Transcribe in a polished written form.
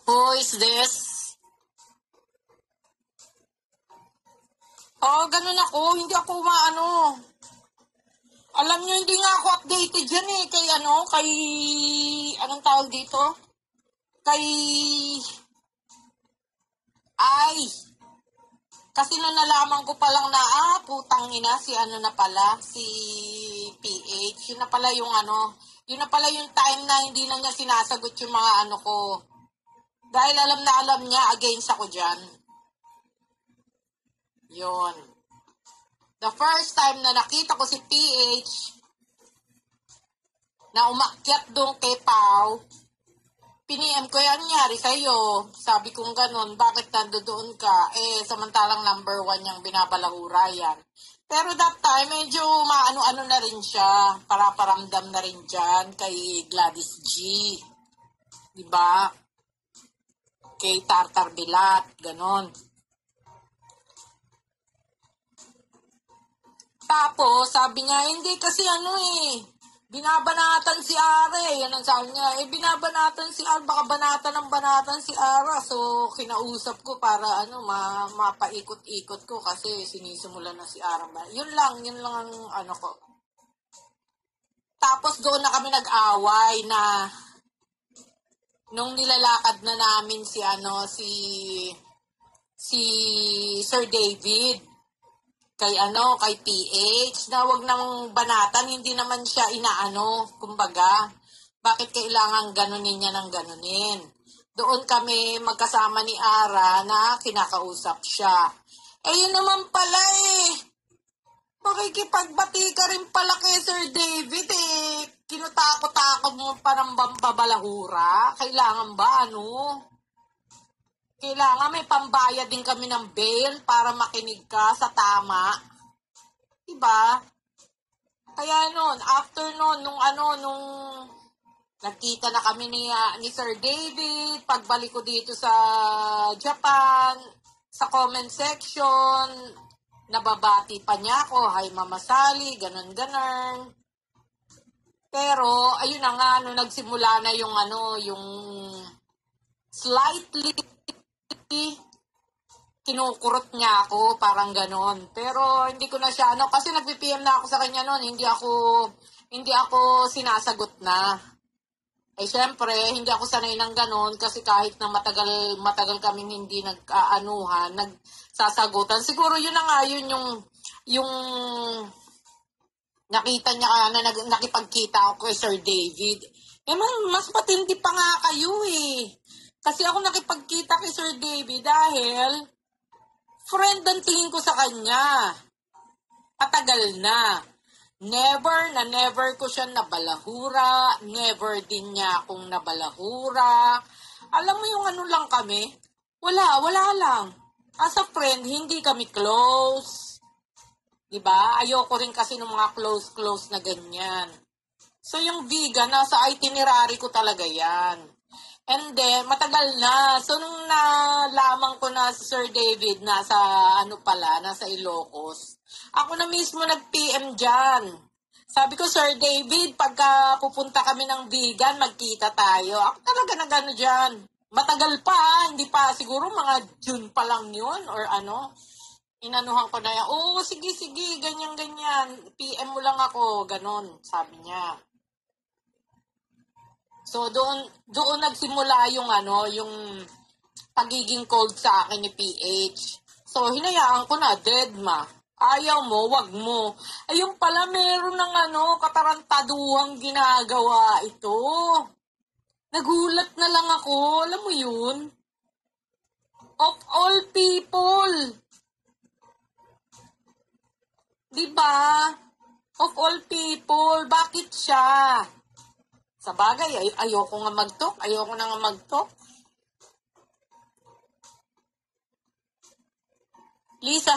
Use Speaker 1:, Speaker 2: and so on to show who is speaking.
Speaker 1: Who is this? Oh, ganun ako. Hindi ako maano. Alam nyo, hindi nga ako updated dyan eh. Anong tawag dito? Kasi nung nalaman ko palang na, putang ina, si PH. Yun na pala yung time na hindi na niya sinasagot yung mga ano ko. Dahil alam niya, against ako dyan. Yun. The first time na nakita ko si PH, na umakyat doon kay Pao, piniem ko yan, nangyari sa'yo. Sabi kong ganun, bakit nandoon ka? Samantalang number 1 yung binabalahura yan. Pero that time, medyo maano-ano na rin siya. Paraparamdam na rin dyan kay Gladys G. Diba? Kay Tartar Bilat, ganon. Tapos, sabi niya, hindi kasi binabanatan si Ara Yan ang sabi niya, binabanatan si Ara, baka banatan si Ara. So, kinausap ko para mapaikot-ikot ko kasi sinisimula na si Ara. Yun lang ang ano ko. Tapos doon na kami nag-away na nung nilalakad na namin si Sir David kay PH na wag nang banatan, hindi naman siya kumbaga, bakit kailangan ganunin niya ng ganunin. Doon kami magkasama ni Ara na kinakausap siya. Yun naman pala makikipagbati ka rin pala kay Sir David kinutakot-takot mo parang babalahura. Kailangan ba Kailangan may pambayad din kami ng bail para makinig ka sa tama. Diba? Kaya after nung nagkita na kami ni Sir David, pagbalik ko dito sa Japan, sa comment section, nababati pa niya ako, hi Mama Sally, ganun. Pero, ayun na nga, nagsimula na yung slightly kinukurot niya ako, parang ganon. Pero hindi ko na siya kasi nag-PM na ako sa kanya noon, hindi ako sinasagot na. Syempre, hindi ako sanay ng ganon kasi kahit na matagal kaming hindi nagsasagutan. Siguro yun na nga yung nakita niya na nakipagkita ako kay Sir David. Mas matindi pa nga kayo Kasi ako nakipagkita kay Sir David dahil friend ang tingin ko sa kanya. Patagal na. Never ko siya nabalahura. Never din niya akong nabalahura. Alam mo yung lang kami? Wala lang. As a friend, hindi kami close. Diba? Ayoko rin kasi ng mga close na ganyan. So yung vegan, nasa itinerary ko talaga yan. And then, matagal na. So, nung nalaman ko na si Sir David nasa Ilocos, ako na mismo nag-PM dyan. Sabi ko, Sir David, pagka pupunta kami ng vegan, magkita tayo. Ako talaga nag dyan. Matagal pa, hindi pa, siguro mga June pa lang yun, or inanuhan ko na yan. Oo, sige, ganyan. PM mo lang ako, ganon, sabi niya. So, doon nagsimula yung pagiging cold sa akin ni PH. So, hinayaan ko na, deadma. Ayaw mo, wag mo. Ayun pala, meron ng katarantaduhang ginagawa ito. Nagulat na lang ako, alam mo yun? Of all people. Diba? Of all people, bakit siya? Sa bagay, ayoko na nga mag-talk. Lisa,